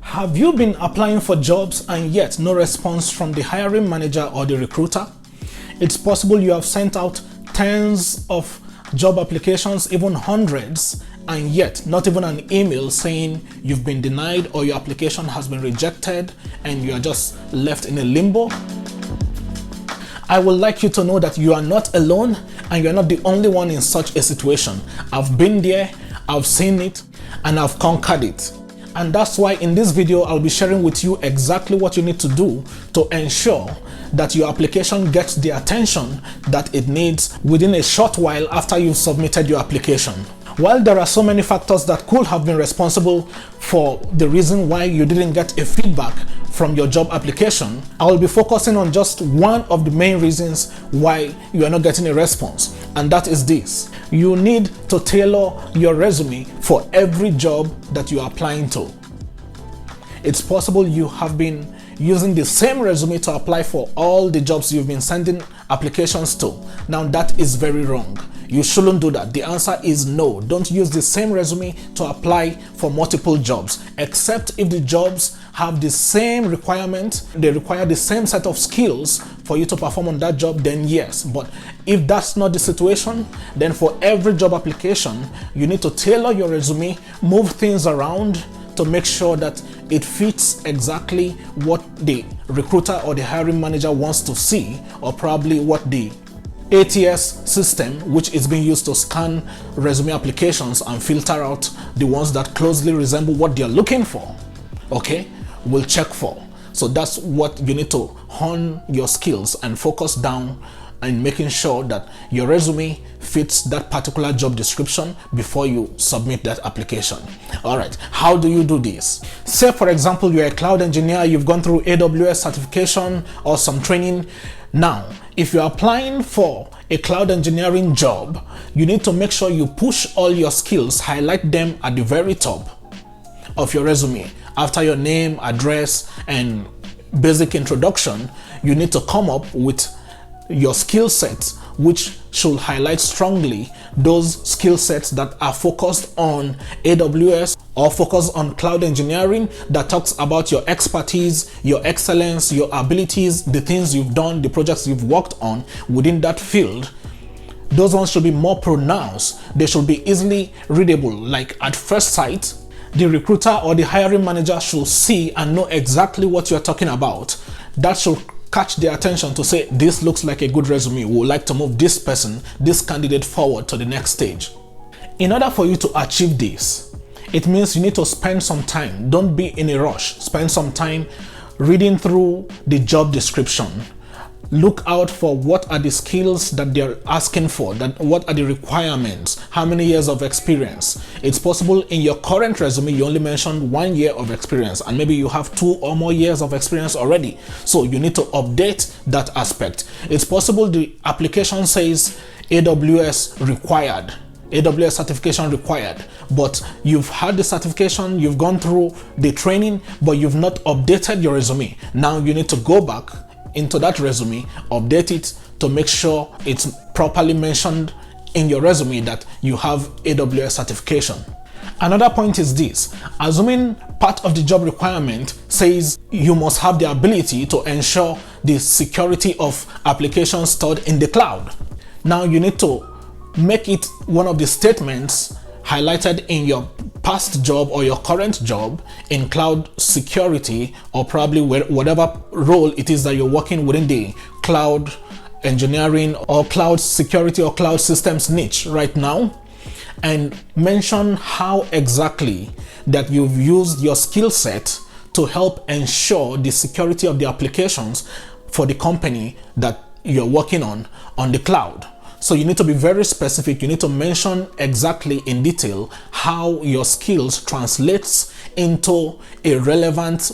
Have you been applying for jobs and yet no response from the hiring manager or the recruiter? It's possible you have sent out tens of job applications, even hundreds, and yet not even an email saying you've been denied or your application has been rejected and you are just left in a limbo. I would like you to know that you are not alone and you're not the only one in such a situation. I've been there, I've seen it, and I've conquered it. And that's why in this video, I'll be sharing with you exactly what you need to do to ensure that your application gets the attention that it needs within a short while after you've submitted your application. While there are so many factors that could have been responsible for the reason why you didn't get a feedback from your job application, I will be focusing on just one of the main reasons why you are not getting a response, and that is this. You need to tailor your resume for every job that you are applying to. It's possible you have been using the same resume to apply for all the jobs you've been sending applications to. Now that is very wrong. You shouldn't do that. The answer is no. Don't use the same resume to apply for multiple jobs, except if the jobs have the same requirement, they require the same set of skills for you to perform on that job, then yes. But if that's not the situation, then for every job application, you need to tailor your resume, move things around to make sure that it fits exactly what the recruiter or the hiring manager wants to see, or probably what the ATS system, which is being used to scan resume applications and filter out the ones that closely resemble what they're looking for, okay, will check for. So that's what you need to hone your skills and focus down in making sure that your resume fits that particular job description before you submit that application. All right, how do you do this? Say for example, you're a cloud engineer, you've gone through AWS certification or some training. Now, if you're applying for a cloud engineering job, you need to make sure you push all your skills, highlight them at the very top of your resume. After your name, address, and basic introduction, you need to come up with your skill sets, which should highlight strongly those skill sets that are focused on AWS or focused on cloud engineering, that talks about your expertise, your excellence, your abilities, the things you've done, the projects you've worked on within that field. Those ones should be more pronounced. They should be easily readable, like at first sight, the recruiter or the hiring manager should see and know exactly what you're talking about. That should catch their attention to say, this looks like a good resume. We would like to move this person, this candidate forward to the next stage. In order for you to achieve this, it means you need to spend some time. Don't be in a rush. Spend some time reading through the job description. Look out for what are the skills that they're asking for, what are the requirements, how many years of experience. It's possible in your current resume you only mentioned 1 year of experience, and maybe you have 2 or more years of experience already. So you need to update that aspect. It's possible the application says AWS required, AWS certification required, but you've had the certification, you've gone through the training, but you've not updated your resume. Now you need to go back into that resume, update it to make sure it's properly mentioned in your resume that you have AWS certification. Another point is this: assuming part of the job requirement says you must have the ability to ensure the security of applications stored in the cloud. Now you need to make it one of the statements highlighted in your past job or your current job in cloud security, or probably whatever role it is that you're working within the cloud engineering or cloud security or cloud systems niche right now, and mention how exactly that you've used your skill set to help ensure the security of the applications for the company that you're working on the cloud. So you need to be very specific. You need to mention exactly in detail how your skills translates into a relevant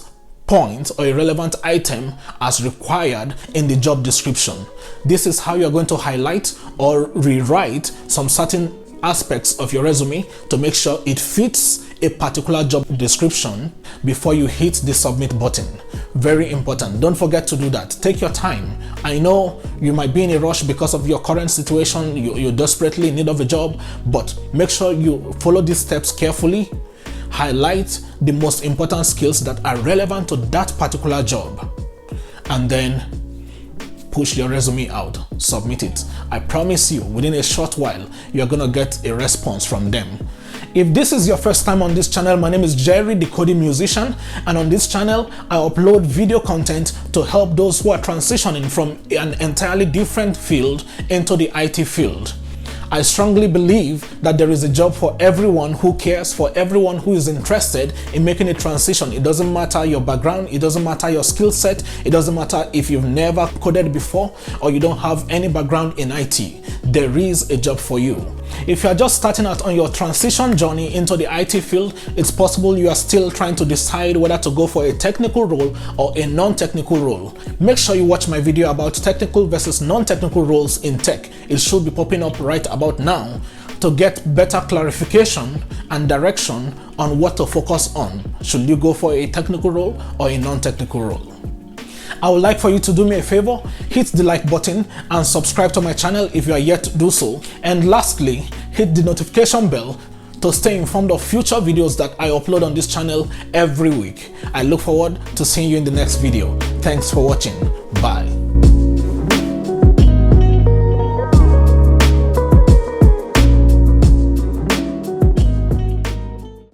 point or a relevant item as required in the job description. This is how you're going to highlight or rewrite some certain aspects of your resume to make sure it fits a particular job description before you hit the submit button. Very important. Don't forget to do that. Take your time. I know you might be in a rush because of your current situation. You're desperately in need of a job, but make sure you follow these steps carefully. highlight the most important skills that are relevant to that particular job, and then push your resume out, submit it. I promise you, within a short while, you're gonna get a response from them. If this is your first time on this channel, my name is Jerry, the coding musician, and on this channel, I upload video content to help those who are transitioning from an entirely different field into the IT field. I strongly believe that there is a job for everyone who cares, for everyone who is interested in making a transition. It doesn't matter your background, it doesn't matter your skill set, it doesn't matter if you've never coded before or you don't have any background in IT. There is a job for you. If you are just starting out on your transition journey into the IT field, it's possible you are still trying to decide whether to go for a technical role or a non-technical role. Make sure you watch my video about technical versus non-technical roles in tech. It should be popping up right about now to get better clarification and direction on what to focus on. Should you go for a technical role or a non-technical role? I would like for you to do me a favor, hit the like button and subscribe to my channel if you are yet to do so. And lastly, hit the notification bell to stay informed of future videos that I upload on this channel every week. I look forward to seeing you in the next video. Thanks for watching. Bye.